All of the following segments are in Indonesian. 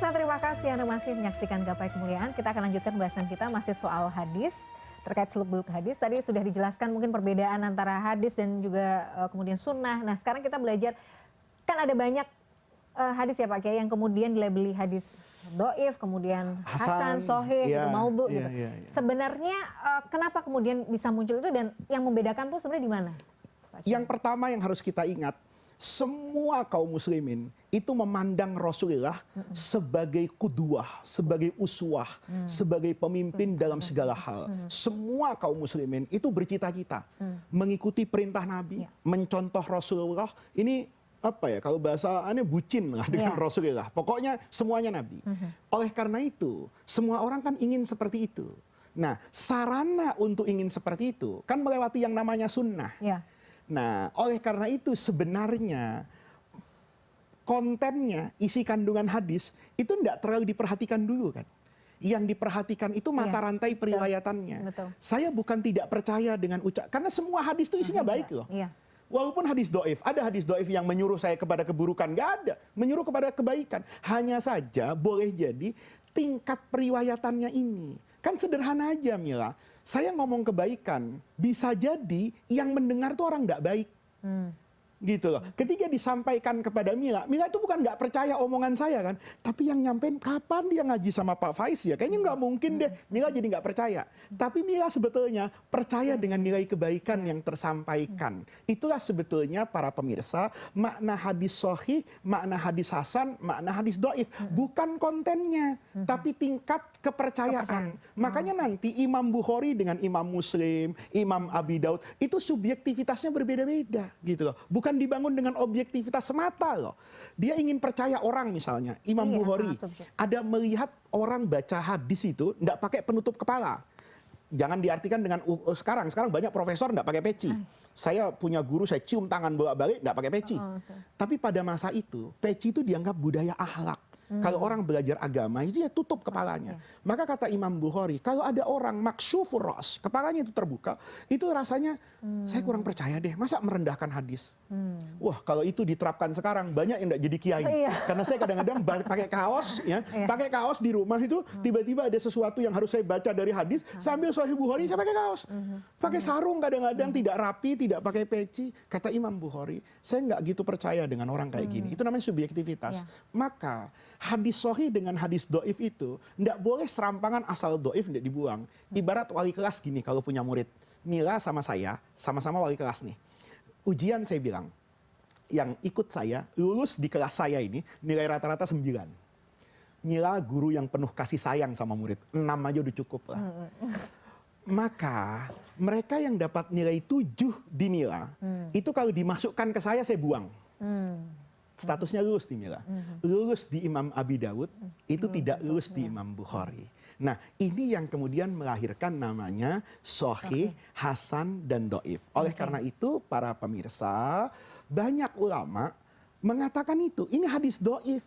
Pemirsa, terima kasih Anda masih menyaksikan Gapai Kemuliaan. Kita akan lanjutkan bahasan kita masih soal hadis, terkait seluk-beluk hadis. Tadi sudah dijelaskan mungkin perbedaan antara hadis dan juga kemudian sunnah. Nah sekarang kita belajar, kan ada banyak hadis ya Pak Kiai yang kemudian dilabeli hadis doif, kemudian hasan, sohih, ya, maudhu ya, gitu. ya. Sebenarnya kenapa kemudian bisa muncul itu dan yang membedakan tuh sebenarnya di mana? Yang pertama yang harus kita ingat, semua kaum muslimin itu memandang Rasulullah sebagai kuduah, sebagai uswah, sebagai pemimpin dalam segala hal. Semua kaum muslimin itu bercita-cita mengikuti perintah Nabi, mencontoh Rasulullah. Ini apa ya, kalau bahasa aneh bucin lah dengan Rasulullah. Pokoknya semuanya Nabi. Oleh karena itu, semua orang kan ingin seperti itu. Nah, sarana untuk ingin seperti itu kan melewati yang namanya sunnah. Nah, oleh karena itu sebenarnya kontennya, isi kandungan hadis itu tidak terlalu diperhatikan dulu kan. Yang diperhatikan itu mata rantai periwayatannya. Betul. Saya bukan tidak percaya dengan karena semua hadis itu isinya baik loh. Walaupun hadis doif, ada hadis doif yang menyuruh saya kepada keburukan, nggak ada. Menyuruh kepada kebaikan. Hanya saja boleh jadi tingkat periwayatannya ini. Kan sederhana aja Mila. Saya ngomong kebaikan, bisa jadi yang mendengar tuh orang nggak baik. Gitu loh. Ketika disampaikan kepada Mila, Mila itu bukan nggak percaya omongan saya kan, tapi yang nyampein kapan dia ngaji sama Pak Faiz ya, kayaknya nggak mungkin deh. Mila jadi nggak percaya. Tapi Mila sebetulnya percaya dengan nilai kebaikan yang tersampaikan. Itulah sebetulnya para pemirsa makna hadis sahih, makna hadis hasan, makna hadis doif, bukan kontennya, tapi tingkat kepercayaan. Makanya nanti Imam Bukhari dengan Imam Muslim, Imam Abi Daud itu subjektivitasnya berbeda-beda gitu loh. Bukan dibangun dengan objektivitas semata loh. Dia ingin percaya orang misalnya, Imam Bukhari ada melihat orang baca hadis itu tidak pakai penutup kepala. Jangan diartikan dengan sekarang banyak profesor tidak pakai peci. Saya punya guru, saya cium tangan bolak-balik tidak pakai peci. Tapi pada masa itu peci itu dianggap budaya akhlak. Kalau orang belajar agama itu dia tutup kepalanya. Maka kata Imam Bukhari, kalau ada orang maksyufur ras, kepalanya itu terbuka, itu rasanya saya kurang percaya deh, masa merendahkan hadis. Wah, kalau itu diterapkan sekarang banyak yang tidak jadi kiai. Karena saya kadang-kadang pakai kaos ya, pakai kaos di rumah itu tiba-tiba ada sesuatu yang harus saya baca dari hadis, sambil Sahih Bukhari saya pakai kaos. Pakai sarung kadang-kadang tidak rapi, tidak pakai peci. Kata Imam Bukhari, saya nggak gitu percaya dengan orang kayak gini. Itu namanya subjektivitas. Maka hadis sahih dengan hadis doif itu tidak boleh serampangan asal doif tidak dibuang. Ibarat wali kelas gini kalau punya murid. Mila sama saya sama-sama wali kelas nih. Ujian saya bilang, yang ikut saya lulus di kelas saya ini nilai rata-rata 9. Mila guru yang penuh kasih sayang sama murid, 6 aja udah cukup lah. Maka mereka yang dapat nilai 7 di Mila itu kalau dimasukkan ke saya buang. Statusnya lulus di Mila. Lulus di Imam Abi Dawud, itu tidak lulus di Imam Bukhari. Nah ini yang kemudian melahirkan namanya sahih, hasan, dan doif. Oleh karena itu para pemirsa, banyak ulama mengatakan itu, ini hadis doif.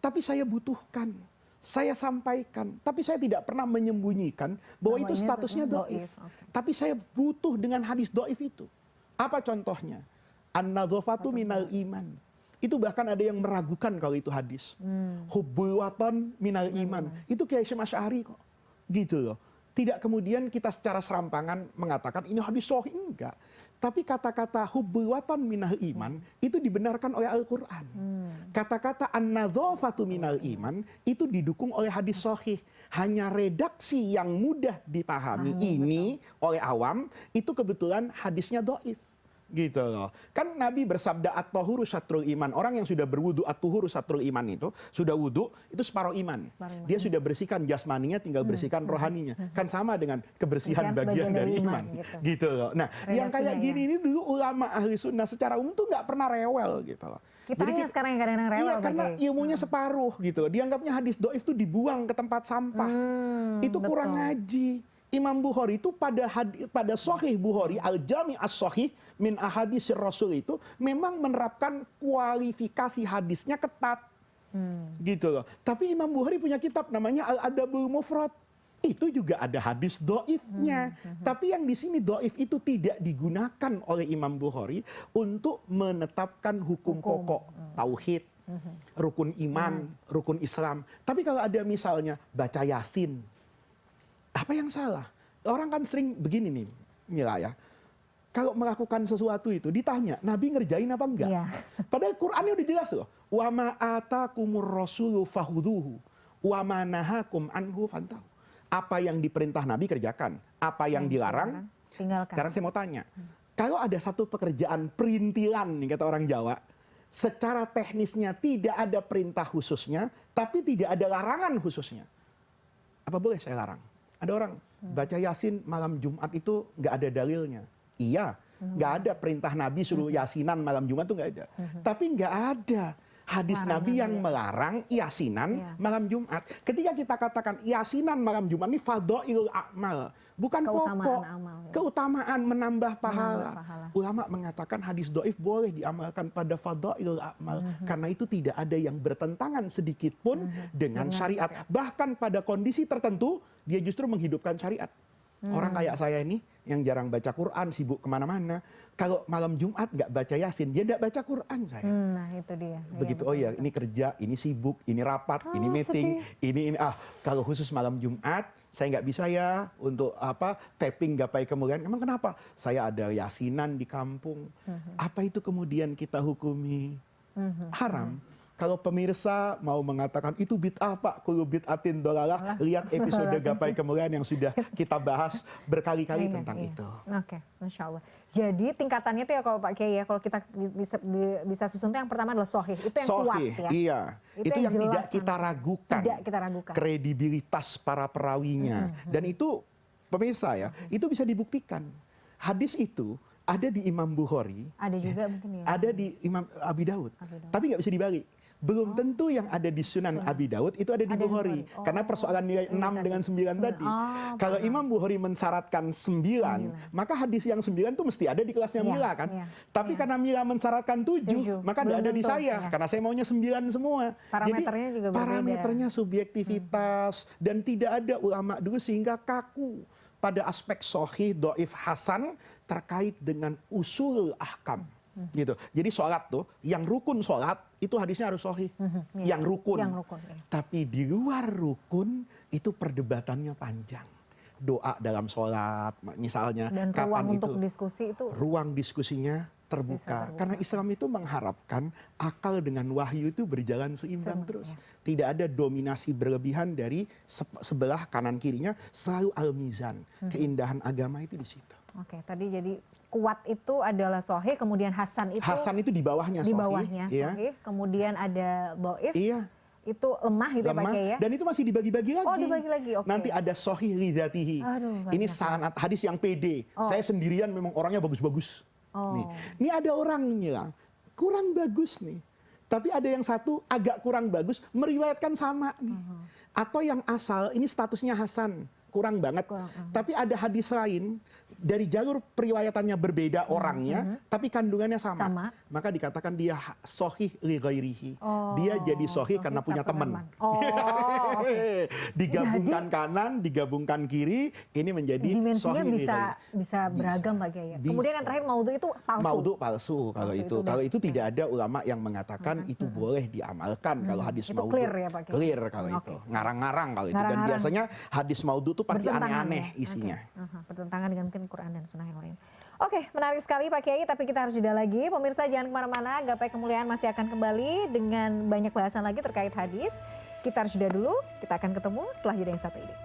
Tapi saya butuhkan, saya sampaikan. Tapi saya tidak pernah menyembunyikan bahwa itu statusnya doif. Tapi saya butuh dengan hadis doif itu. Apa contohnya? An-nadhofatu minal iman. Itu bahkan ada yang meragukan kalau itu hadis. Hubbul watan minal iman. Itu Kiai Hasyim Asy'ari kok. Gitu loh. Tidak kemudian kita secara serampangan mengatakan ini hadis sahih, enggak. Tapi kata-kata hubbul watan minal iman itu dibenarkan oleh Al-Quran. Kata-kata an-nadhofatu minal iman itu didukung oleh hadis sahih. Hanya redaksi yang mudah dipahami ini oleh awam itu kebetulan hadisnya doif. Gitu loh. Kan Nabi bersabda at-tahuru syatrul iman. Orang yang sudah berwudu, at-tuhuru syatrul iman itu sudah wudu, itu separuh iman. Dia sudah bersihkan jasmaninya, tinggal bersihkan rohaninya. Kan sama dengan kebersihan bagian dari iman. Gitu loh. Nah, yang kayak gini ini dulu ulama ahli sunnah secara umum tuh nggak pernah rewel gitu loh. Jadi sekarang yang kadang-kadang rewel. Iya, karena ilmunya separuh gitu. Dianggapnya hadis doif itu dibuang ke tempat sampah. Itu kurang ngaji. Imam Bukhari itu pada Sahih Bukhari Al-Jami' As-Sahih min ahaditsir Rasul itu memang menerapkan kualifikasi hadisnya ketat. Gitu loh. Tapi Imam Bukhari punya kitab namanya Al-Adabul Mufrad. Itu juga ada hadis doifnya. Tapi yang di sini doif itu tidak digunakan oleh Imam Bukhari untuk menetapkan hukum pokok tauhid, rukun iman, rukun Islam. Tapi kalau ada misalnya baca Yasin, apa yang salah? Orang kan sering begini nih, Mila ya. Kalau melakukan sesuatu itu ditanya, Nabi ngerjain apa enggak? Iya. Padahal Qur'annya udah jelas loh. Wa ma atakumur rasulu fahuduhu wa ma nahakum anhu fantahu. Apa yang diperintah Nabi kerjakan, apa yang dilarang tinggalkan. Sekarang saya mau tanya, kalau ada satu pekerjaan perintilan nih kata orang Jawa, secara teknisnya tidak ada perintah khususnya, tapi tidak ada larangan khususnya. Apa boleh saya larang? Ada orang baca Yasin malam Jumat itu nggak ada dalilnya. Iya, nggak ada perintah Nabi suruh Yasinan malam Jumat itu nggak ada. Tapi nggak ada hadis Nabi yang melarang Yasinan malam Jumat. Ketika kita katakan Yasinan malam Jumat ini fadhailul amal, bukan pokok, keutamaan menambah pahala. Ulama mengatakan hadis dhaif boleh diamalkan pada fadhailul amal karena itu tidak ada yang bertentangan sedikit pun dengan syariat. Bahkan pada kondisi tertentu dia justru menghidupkan syariat. Orang kayak saya ini yang jarang baca Quran, sibuk kemana-mana. Kalau malam Jumat nggak baca Yasin, dia nggak baca Quran saya. Nah itu dia. Begitu, ya, oh ya ini kerja, ini sibuk, ini rapat, ini meeting, ini. Kalau khusus malam Jumat, saya nggak bisa ya untuk tapping gapai kemuliaan. Emang kenapa? Saya ada Yasinan di kampung. Apa itu kemudian kita hukumi haram? Kalau pemirsa mau mengatakan itu bid'ah Pak, kullu bid'atin dolalah, lihat episode gapai kemuliaan yang sudah kita bahas berkali-kali tentang itu. Oke, Masya Allah. Jadi tingkatannya itu ya kalau Pak Kiai ya, kalau kita bisa susun itu yang pertama adalah sahih, itu yang kuat ya. Iya, itu yang tidak kita ragukan. Tidak kita ragukan. Kredibilitas para perawinya. Dan itu pemirsa ya, itu bisa dibuktikan. Hadis itu ada di Imam Bukhari. Ada juga mungkin ya. Ada di Imam Abi Daud. Tapi nggak bisa dibalik. Belum tentu yang ada di Sunan Abi Daud itu ada di Bukhari. Karena persoalan nilai 6 dengan 9 tadi. Kalau Imam Bukhari mensyaratkan 9, maka hadis yang 9 itu mesti ada di kelasnya Mila kan. Tapi karena Mila mensyaratkan 7, maka tidak ada di saya. Karena saya maunya 9 semua. Parameternya jadi juga berbeda. parameternya subjektivitas. Dan tidak ada ulama dulu sehingga kaku pada aspek sahih, dhaif, hasan terkait dengan usul ahkam. Gitu. Jadi sholat tuh, yang rukun sholat itu hadisnya harus sahih. Yang rukun. Tapi di luar rukun itu perdebatannya panjang. Doa dalam sholat misalnya. Dan kapan ruang untuk diskusi itu. Ruang diskusinya terbuka. Karena Islam itu mengharapkan akal dengan wahyu itu berjalan seimbang terus. Tidak ada dominasi berlebihan dari sebelah kanan kirinya, selalu al-mizan. Keindahan agama itu di situ. Oke, tadi jadi kuat itu adalah sahih, kemudian hasan itu di bawahnya sahih. Di bawahnya sahih, kemudian ada dhaif. Iya. Itu lemah gitu ya Pak Kiai ya. Dan itu masih dibagi-bagi lagi. Oh, dibagi lagi. Okay. Nanti ada sahih lidzatihi. Ini sanad hadis yang pede. Saya sendirian memang orangnya bagus-bagus. Nih. Ini ada orangnya kurang bagus nih. Tapi ada yang satu agak kurang bagus, meriwayatkan sama nih. Atau yang asal ini statusnya hasan, kurang banget. Tapi ada hadis lain dari jalur periwayatannya berbeda orangnya, tapi kandungannya sama. Maka dikatakan dia sahih li ghairihi. Dia jadi sahih karena punya teman. Digabungkan kanan, digabungkan kiri, ini menjadi dimensinya sahih bisa beragam Pak Kiai. Kemudian yang terakhir maudhu itu palsu. Maudhu palsu kalau itu. Kalau itu tidak ada ulama yang mengatakan itu boleh diamalkan kalau hadis maudhu. Clear ya Pak Kiai. Clear kalau itu. Ngarang-ngarang kalau itu. Dan biasanya hadis maudhu itu pasti aneh-aneh isinya. Bertentangan dengan mungkin Quran dan Sunnah yang lain. Oke, menarik sekali Pak Kiai, tapi kita harus jeda lagi. Pemirsa jangan kemana-mana, Gapai Kemuliaan masih akan kembali dengan banyak bahasan lagi terkait hadis. Kita harus jeda dulu, kita akan ketemu setelah jeda yang satu ini.